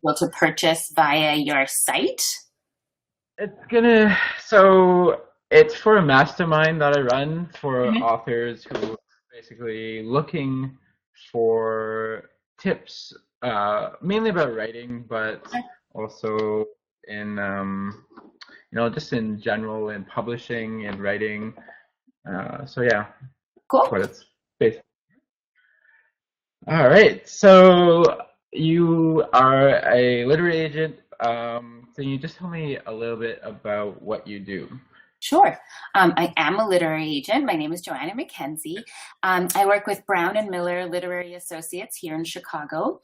able to purchase via your site? So it's for a mastermind that I run for Mhm. authors who are basically looking for tips, mainly about writing, but also in, just in general in publishing and writing. So yeah, that's Cool. what it's based. All right. So you are a literary agent. Can you just tell me a little bit about what you do? Sure. I am a literary agent. My name is Joanna MacKenzie. I work with Brown and Miller Literary Associates here in Chicago.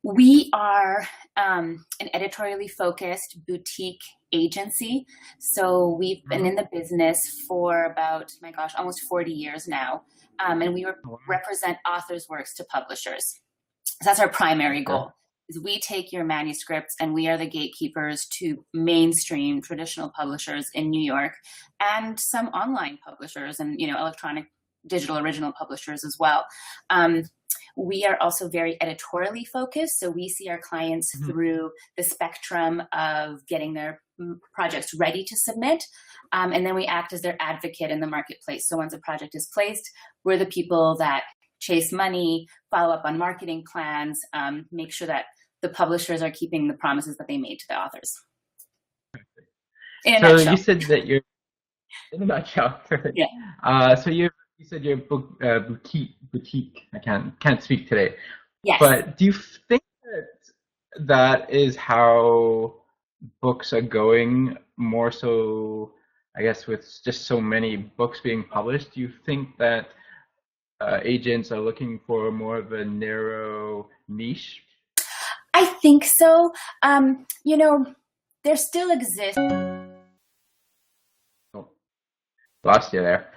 We are an editorially focused boutique agency. So we've been in the business for about, my gosh, almost 40 years now. And we represent authors' works to publishers. So that's our primary Okay. goal. Is we take your manuscripts and we are the gatekeepers to mainstream traditional publishers in New York and some online publishers and electronic digital original publishers as well. We are also very editorially focused, so we see our clients Mhm. through the spectrum of getting their projects ready to submit, and then we act as their advocate in the marketplace. So once a project is placed, we're the people that chase money, follow up on marketing plans, make sure that the publishers are keeping the promises that they made to the authors. In a So you nutshell. said that you're in a nutshell. Perfect. Yeah. So you said you're boutique. I can't speak today. Yes. But do you think that that is how books are going more so, I guess, with just so many books being published? Do you think that agents are looking for more of a narrow niche? I think so. There still exists Oh, lost you there.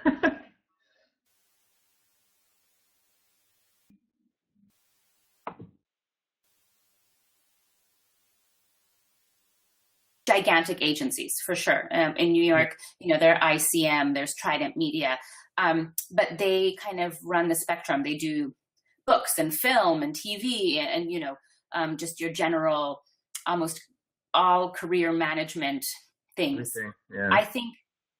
gigantic agencies for sure. In New York, there are ICM, there's Trident Media, but they kind of run the spectrum. They do books and film and TV and just your general, almost all career management things. Everything. Yeah. I think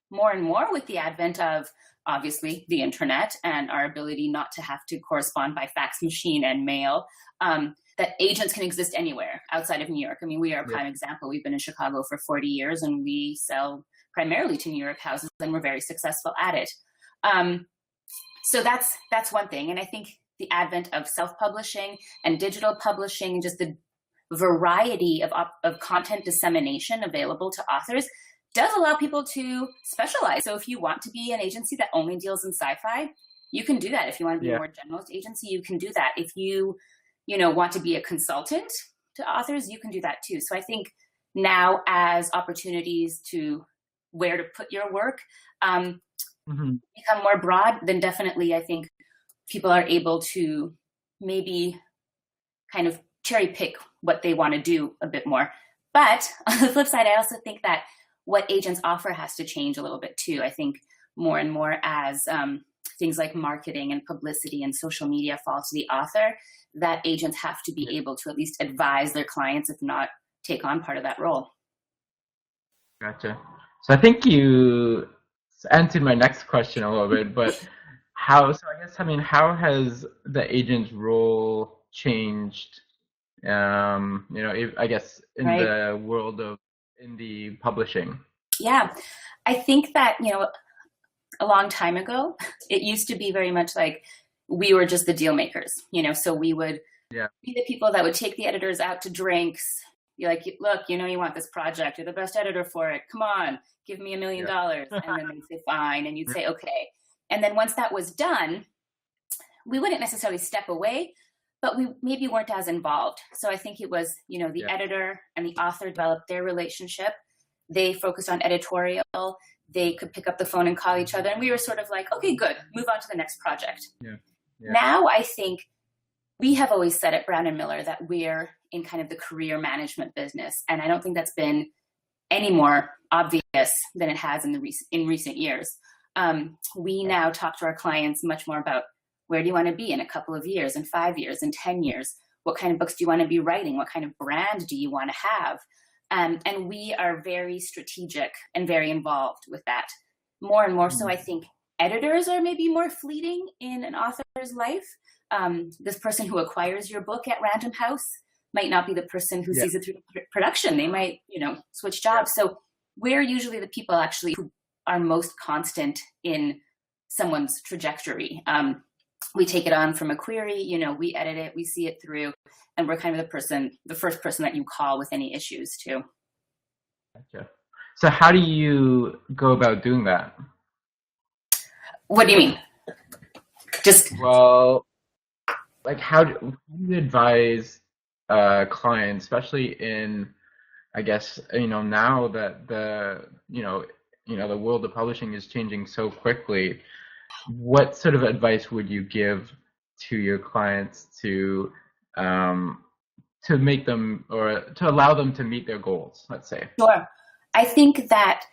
more and more with the advent of obviously the internet and our ability not to have to correspond by fax machine and mail, that agents can exist anywhere outside of New York. I mean, we are a Yeah. prime example. We've been in Chicago for 40 years and we sell primarily to New York houses and we're very successful at it. So that's one thing. And I think the advent of self-publishing and digital publishing and just the variety of content dissemination available to authors does allow people to specialize. So if you want to be an agency that only deals in sci-fi, you can do that. If you want to be a Yeah. more generalist agency, you can do that. If you want to be a consultant to authors, you can do that too. So I think now as opportunities to where to put your work Mhm. become more broad, then definitely I think people are able to maybe kind of cherry pick what they want to do a bit more. But on the flip side, I also think that what agents offer has to change a little bit too. I think more and more as things like marketing and publicity and social media fall to the author, that agents have to be able to at least advise their clients, if not take on part of that role. Gotcha. So I think you answered my next question a little bit, but so I guess, I mean, how has the agent's role changed, I guess in Right. the world of indie publishing? Yeah. I think that, a long time ago, it used to be very much like we were just the deal makers, so we would Yeah. be the people that would take the editors out to drinks. You're like, look, you want this project. You're the best editor for it. Come on, give me $1 million. Yeah. And then they'd say, fine. And you'd say, okay. And then once that was done, we wouldn't necessarily step away, but we maybe weren't as involved. So I think it was, the Yeah. editor and the author developed their relationship. They focused on editorial. They could pick up the phone and call each other. And we were sort of like, okay, good, move on to the next project. Yeah. Yeah. Now I think we have always said at Brown and Miller that we're in kind of the career management business. And I don't think that's been any more obvious than it has in recent years. We now talk to our clients much more about where do you want to be in a couple of years, in 5 years, in 10 years? what kind of books do you want to be writing? What kind of brand do you want to have? And we are very strategic and very involved with that. More and more so, I think editors are maybe more fleeting in an author's life. This person who acquires your book at Random House might not be the person who sees it through production. They might, switch jobs. So we're usually the people actually who are most constant in someone's trajectory. We take it on from a query, we edit it, we see it through, and we're kind of the first person that you call with any issues too. Gotcha. So how do you go about doing that? What do you mean? Well, like how do you advise clients, especially in, I guess, now that the world of publishing is changing so quickly, what sort of advice would you give to your clients to make them, or to allow them to meet their goals, let's say? Sure. I think that,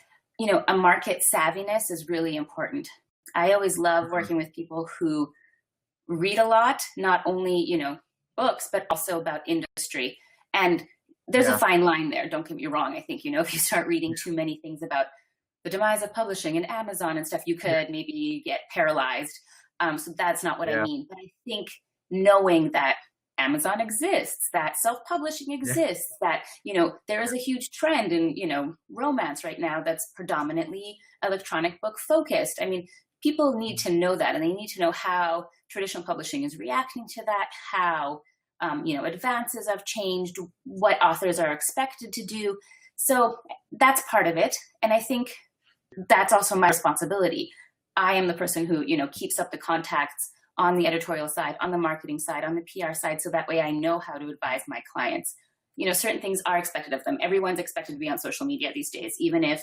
a market savviness is really important. I always love working with people who read a lot, not only, books, but also about industry. And there's a fine line there. Don't get me wrong. I think, if you start reading too many things about the demise of publishing and Amazon and stuff, you could maybe get paralyzed. So that's not what I mean. But I think knowing that Amazon exists, that self-publishing exists, that, there is a huge trend in, romance right now that's predominantly electronic book focused. I mean, people need to know that, and they need to know how traditional publishing is reacting to that, how, advances have changed, what authors are expected to do. So that's part of it. And I think that's also my responsibility. I am the person who, keeps up the contacts on the editorial side, on the marketing side, on the PR side, so that way I know how to advise my clients. Certain things are expected of them. Everyone's expected to be on social media these days, even if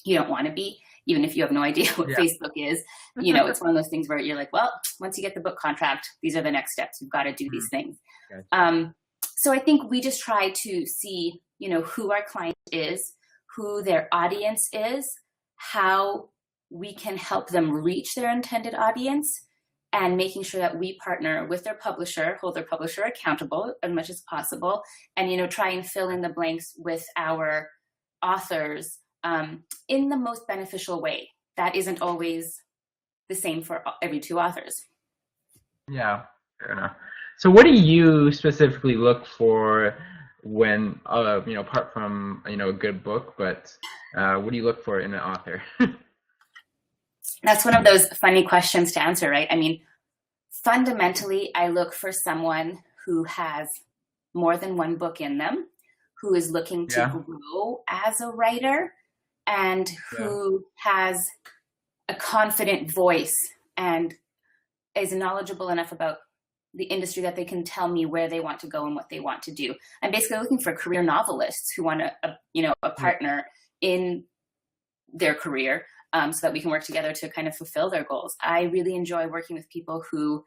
you don't want to be, even if you have no idea what Facebook is. It's one of those things where you're like, well, once you get the book contract, these are the next steps. You've got to do these things. Gotcha. So I think we just try to see, who our client is, who their audience is, how we can help them reach their intended audience, and making sure that we partner with their publisher, hold their publisher accountable as much as possible, and, try and fill in the blanks with our authors in the most beneficial way. That isn't always the same for every two authors. Yeah, fair enough. So what do you specifically look for when, apart from, a good book, but what do you look for in an author? That's one of those funny questions to answer, right? I mean, fundamentally, I look for someone who has more than one book in them, who is looking to grow as a writer, and who has a confident voice and is knowledgeable enough about the industry that they can tell me where they want to go and what they want to do. I'm basically looking for career novelists who want a partner in their career, so that we can work together to kind of fulfill their goals. I really enjoy working with people who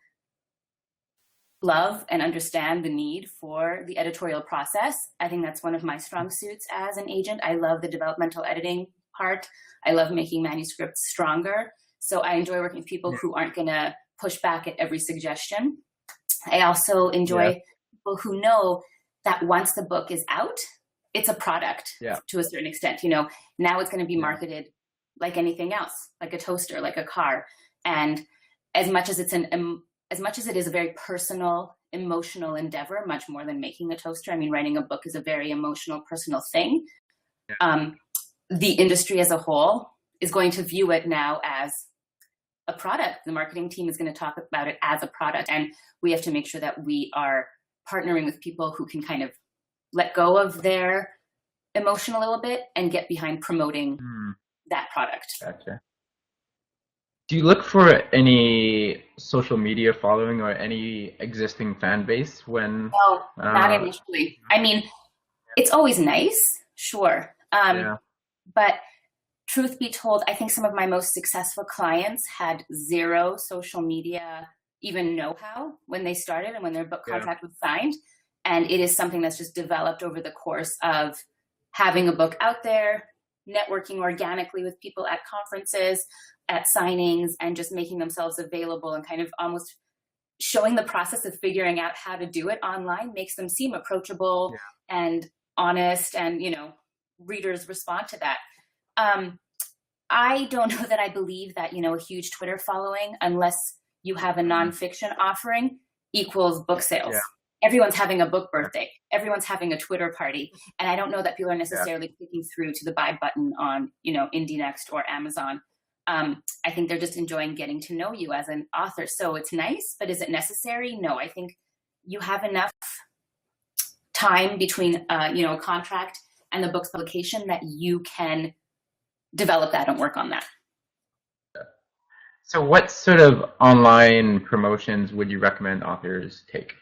love and understand the need for the editorial process. I think that's one of my strong suits as an agent. I love the developmental editing part. I love making manuscripts stronger. So I enjoy working with people who aren't going to push back at every suggestion. I also enjoy people who know that once the book is out, it's a product to a certain extent. Now it's going to be marketed like anything else, like a toaster, like a car. And as much as it is a very personal, emotional endeavor, much more than making a toaster. I mean, writing a book is a very emotional, personal thing. The industry as a whole is going to view it now as a product. The marketing team is going to talk about it as a product. And we have to make sure that we are partnering with people who can kind of let go of their emotion a little bit and get behind promoting that product. Gotcha. Do you look for any social media following or any existing fan base when? No, not initially. I mean, it's always nice, sure. But truth be told, I think some of my most successful clients had zero social media, even know-how when they started and when their book contract was signed. And it is something that's just developed over the course of having a book out there, networking organically with people at conferences, at signings, and just making themselves available and kind of almost showing the process of figuring out how to do it online makes them seem approachable and honest, and readers respond to that. I don't know that I believe that a huge Twitter following, unless you have a nonfiction offering, equals book sales. Everyone's having a book birthday, everyone's having a Twitter party, and I don't know that people are necessarily clicking through to the buy button on Indie Next or Amazon. I think they're just enjoying getting to know you as an author. So it's nice, but is it necessary? No, I think you have enough time between, a contract and the book's publication that you can develop that and work on that. So what sort of online promotions would you recommend authors take?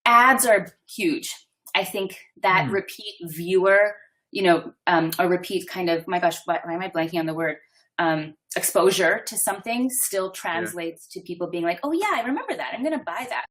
Ads are huge. I think that repeat viewer, a repeat kind of, my gosh, why am I blanking on the word? Exposure to something still translates to people being like, oh yeah, I remember that, I'm going to buy that.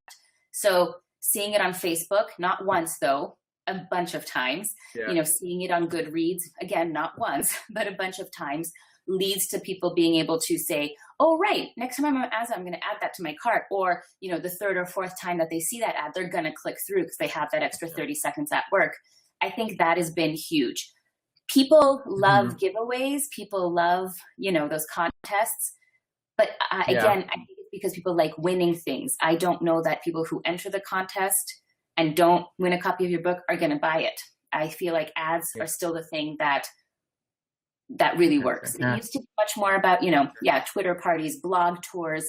So seeing it on Facebook, not once though, a bunch of times, seeing it on Goodreads, again, not once, but a bunch of times, leads to people being able to say, oh, right, next time I'm on Amazon, I'm going to add that to my cart. Or, the third or fourth time that they see that ad, they're going to click through because they have that extra 30 seconds at work. I think that has been huge. People love giveaways. People love, those contests. But again, I think it's because people like winning things. I don't know that people who enter the contest and don't win a copy of your book are going to buy it. I feel like ads are still the thing that really works. It used to be much more about, Twitter parties, blog tours,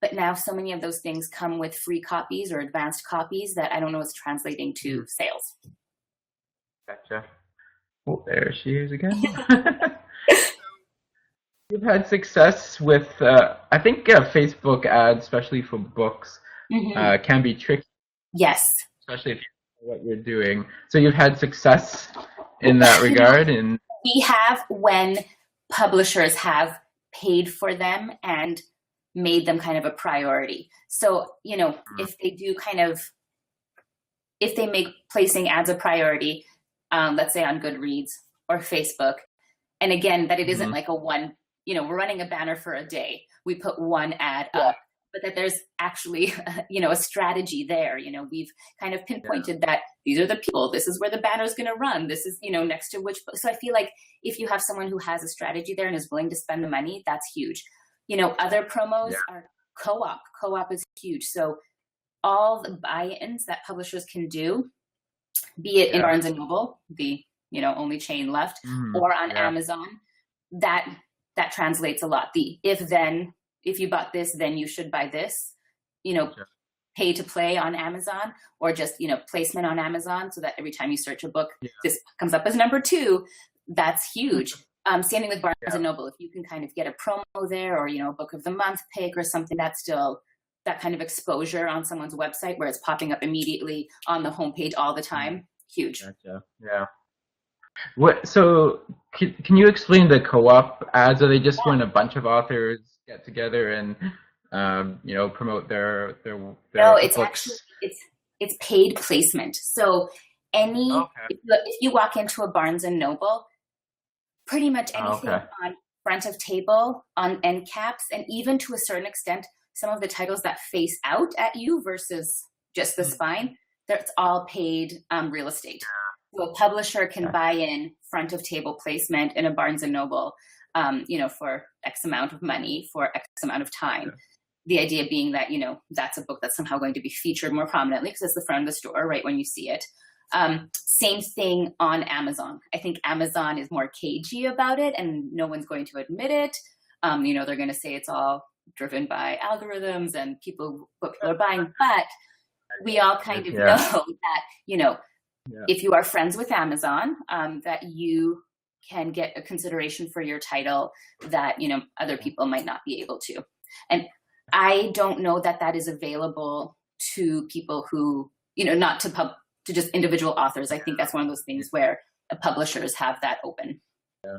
but now so many of those things come with free copies or advanced copies that I don't know is translating to sales. Gotcha. Oh, there she is again. You've had success with, I think Facebook ads, especially for books, can be tricky. Yes. Especially if you know what you're doing. So you've had success in that regard? And we have, when publishers have paid for them and made them kind of a priority. So, if they do if they make placing ads a priority, let's say on Goodreads or Facebook, and again, that it isn't like a one, we're running a banner for a day, we put one ad up, but that there's actually, a strategy there. We've kind of pinpointed that these are the people, this is where the banner is going to run, this is, next to which. So I feel like if you have someone who has a strategy there and is willing to spend the money, that's huge. Other promos are co-op. Co-op is huge. So all the buy-ins that publishers can do, be it in Barnes and Noble, the only chain left, or on Amazon, that translates a lot. The if you bought this, then you should buy this, pay to play on Amazon, or just, placement on Amazon, so that every time you search a book, this comes up as number 2. That's huge. Standing with Barnes and Noble, if you can kind of get a promo there, or, a book of the month pick or something, that's still that kind of exposure on someone's website where it's popping up immediately on the homepage all the time. Huge. Gotcha. Yeah. So can you explain the co-op ads? Are they just when a bunch of authors get together and promote their No, it's books? actually it's paid placement. So if you walk into a Barnes and Noble, pretty much anything on front of table, on end caps, and even to a certain extent, some of the titles that face out at you versus just the spine, that's all paid real estate. So a publisher can buy in front of table placement in a Barnes and Noble, for X amount of money for X amount of time. The idea being that, that's a book that's somehow going to be featured more prominently because it's the front of the store, right when you see it. Same thing on Amazon. I think Amazon is more cagey about it, and no one's going to admit it. They're going to say it's all driven by algorithms and what people are buying, but we all kind of know that, if you are friends with Amazon, that you can get a consideration for your title that, other people might not be able to. And I don't know that is available to people who, not to just individual authors. I think that's one of those things where publishers have that open. Yeah.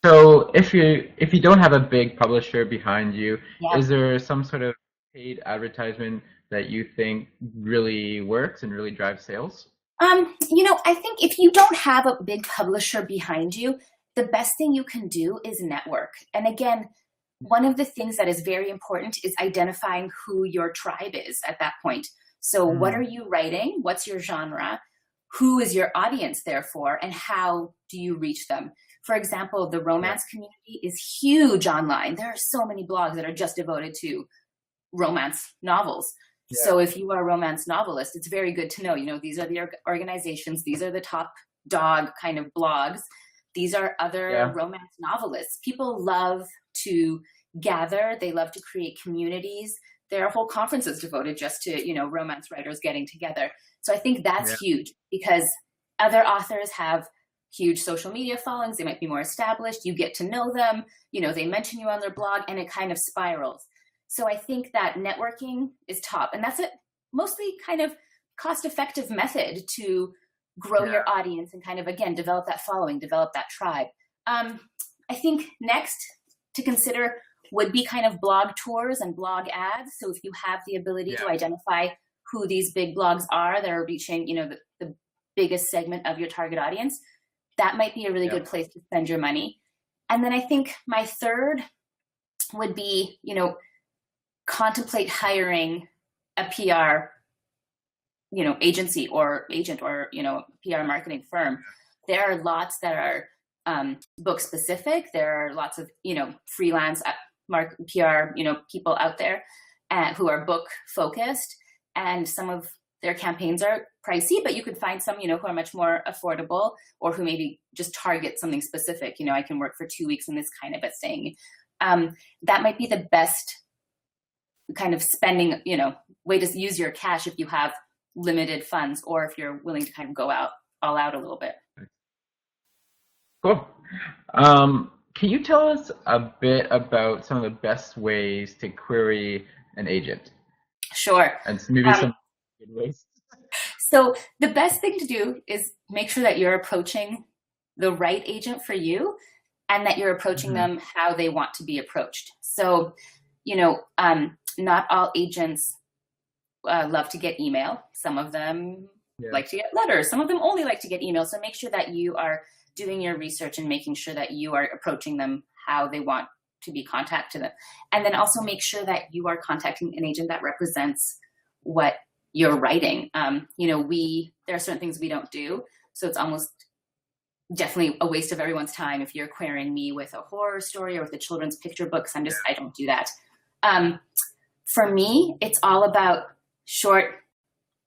So if you don't have a big publisher behind you, is there some sort of paid advertisement that you think really works and really drives sales? I think if you don't have a big publisher behind you, the best thing you can do is network. And again, one of the things that is very important is identifying who your tribe is at that point. So what are you writing? What's your genre? Who is your audience there for? And how do you reach them? For example, the romance community is huge online. There are so many blogs that are just devoted to romance novels. Yeah. So if you are a romance novelist, it's very good to know, you know, these are the organizations, these are the top dog kind of blogs. These are other romance novelists. People love to gather. They love to create communities. There are whole conferences devoted just to, you know, romance writers getting together. So I think that's huge because other authors have huge social media followings. They might be more established. You get to know them. You know, they mention you on their blog and it kind of spirals. So I think that networking is top. And that's a mostly kind of cost-effective method to grow your audience and kind of, again, develop that following, develop that tribe. I think next to consider would be kind of blog tours and blog ads. So if you have the ability to identify who these big blogs are that are reaching, you know, the biggest segment of your target audience, that might be a really good place to spend your money. And then I think my third would be, you know, contemplate hiring a PR, you know, agency or agent or, you know, PR marketing firm. There are lots that are book specific. There are lots of, you know, freelance PR, you know, people out there who are book focused, and some of their campaigns are pricey, but you could find some, you know, who are much more affordable or who maybe just target something specific. You know, I can work for 2 weeks in this kind of a thing. That might be the best kind of spending, you know, way to use your cash if you have limited funds or if you're willing to kind of go all out a little bit. Cool. Can you tell us a bit about some of the best ways to query an agent? Sure. And maybe some good ways. So the best thing to do is make sure that you're approaching the right agent for you and that you're approaching them how they want to be approached. So, you know, not all agents love to get email. Some of them like to get letters. Some of them only like to get email. So make sure that you are doing your research and making sure that you are approaching them how they want to be contacted. And then also make sure that you are contacting an agent that represents what you're writing. You know, there are certain things we don't do. So it's almost definitely a waste of everyone's time if you're querying me with a horror story or with a children's picture book. I don't do that. For me, it's all about short,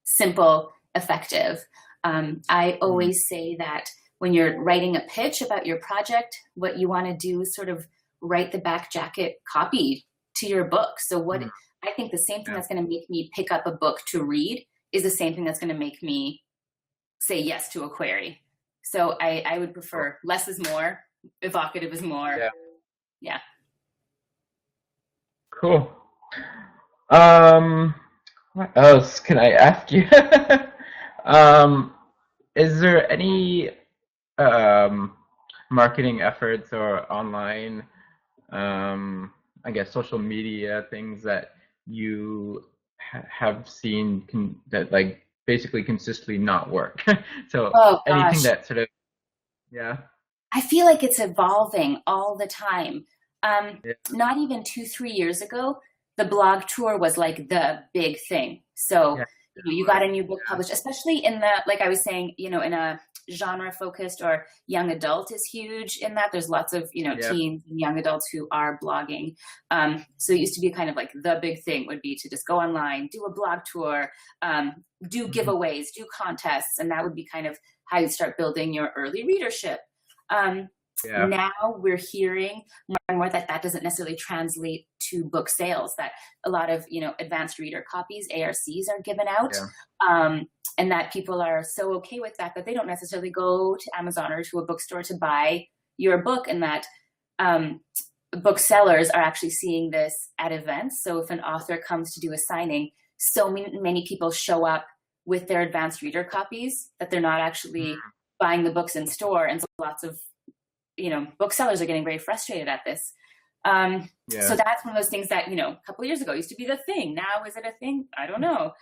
simple, effective. I always say that when you're writing a pitch about your project, what you want to do is sort of write the back jacket copy to your book. So I think the same thing that's going to make me pick up a book to read is the same thing that's going to make me say yes to a query. So I would prefer less is more, evocative is more. Yeah. Cool. What else can I ask you? Is there any marketing efforts or online, I guess, social media things that you have seen that like basically consistently not work? So anything that sort of, I feel like it's evolving all the time. Not even 2-3 years ago, the blog tour was like the big thing. So you know, you got a new book published, especially in the, like I was saying, you know, in a genre focused or young adult is huge in that. There's lots of, you know, teens and young adults who are blogging. So it used to be kind of like the big thing would be to just go online, do a blog tour, do giveaways, do contests. And that would be kind of how you start building your early readership. Now we're hearing more and more that doesn't necessarily translate to book sales, that a lot of, you know, advanced reader copies, ARCs, are given out. And that people are so okay with that they don't necessarily go to Amazon or to a bookstore to buy your book, and that booksellers are actually seeing this at events. So if an author comes to do a signing, so many people show up with their advanced reader copies that they're not actually buying the books in store. And so lots of, you know, booksellers are getting very frustrated at this. So that's one of those things that, you know, a couple of years ago used to be the thing. Now, is it a thing? I don't know.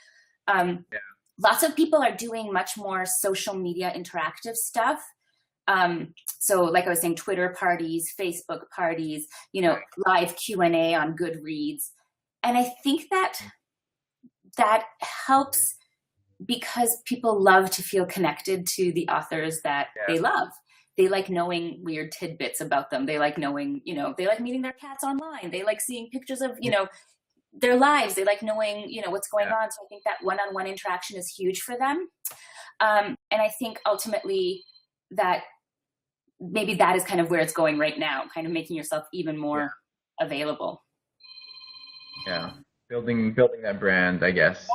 Lots of people are doing much more social media interactive stuff. So like I was saying, Twitter parties, Facebook parties, live Q&A on Goodreads. And I think that helps because people love to feel connected to the authors that they love. They like knowing weird tidbits about them. They like knowing, they like meeting their cats online. They like seeing pictures of, their lives. They like knowing, what's going on. So I think that one-on-one interaction is huge for them. And I think ultimately that maybe that is kind of where it's going right now, kind of making yourself even more available. Yeah. Building that brand, I guess.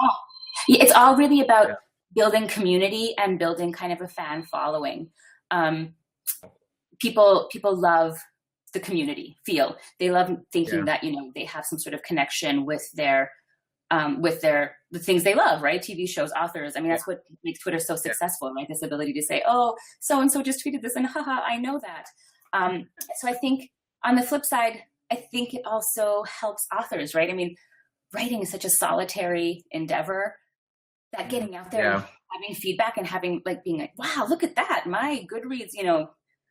Yeah. It's all really about building community and building kind of a fan following. People love the community feel. They love thinking that, they have some sort of connection with the things they love, right? TV shows, authors. I mean, that's what makes Twitter so successful, right? This ability to say, oh, so-and-so just tweeted this and haha, I know that. So I think on the flip side, I think it also helps authors, right? I mean, writing is such a solitary endeavor that getting out there and having feedback and having being like, wow, look at that. My Goodreads,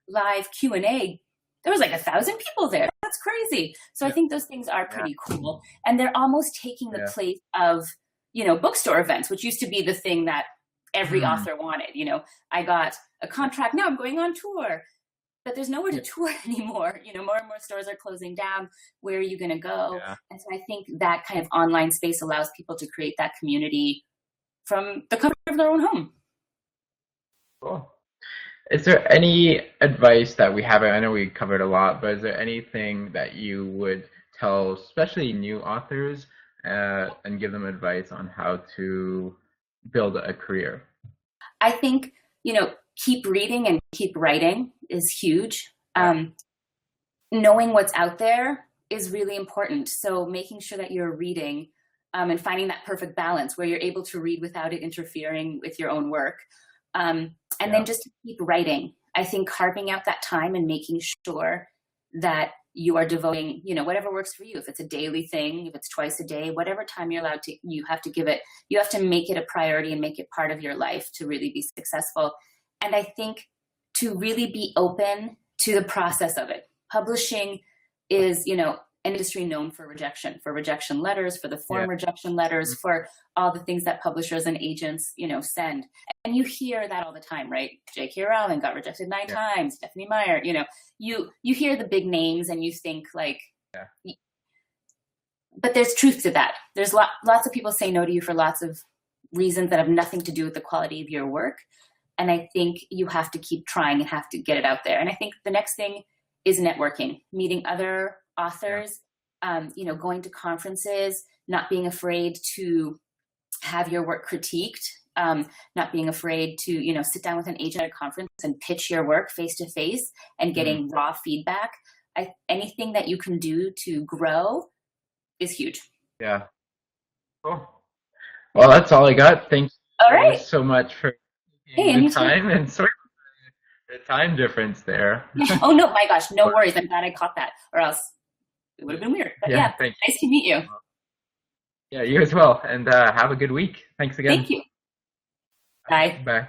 live Q&A, there was 1,000 people there. That's crazy. So I think those things are pretty cool. And they're almost taking the place of, bookstore events, which used to be the thing that every author wanted. I got a contract. Now I'm going on tour. But there's nowhere to tour anymore. More and more stores are closing down. Where are you going to go? Yeah. And so I think that kind of online space allows people to create that community from the comfort of their own home. Cool. Is there any advice that we haven't, I know we covered a lot, but is there anything that you would tell, especially new authors, and give them advice on how to build a career? I think, keep reading and keep writing is huge. Knowing what's out there is really important. So making sure that you're reading and finding that perfect balance where you're able to read without it interfering with your own work. And then just to keep writing. I think carving out that time and making sure that you are devoting, whatever works for you. If it's a daily thing, if it's twice a day, whatever time you're allowed to, you have to give it, you have to make it a priority and make it part of your life to really be successful. And I think to really be open to the process of it. Publishing is, an industry known for rejection letters, for the form rejection letters, for all the things that publishers and agents, send. And you hear that all the time, right? J.K. Rowling got rejected 9 times, Stephanie Meyer, you hear the big names and you think but there's truth to that. There's lots of people say no to you for lots of reasons that have nothing to do with the quality of your work. And I think you have to keep trying and have to get it out there. And I think the next thing is networking, meeting other authors, going to conferences, not being afraid to have your work critiqued, not being afraid to, sit down with an agent at a conference and pitch your work face to face and getting raw feedback. Anything that you can do to grow is huge. Yeah. Cool. Well, that's all I got. Thanks so much for the time and sorry for the time difference there. Oh no, my gosh, no worries. I'm glad I caught that, or else it would have been weird. But nice to meet you. Yeah, you as well. And have a good week. Thanks again. Thank you. Bye. Bye.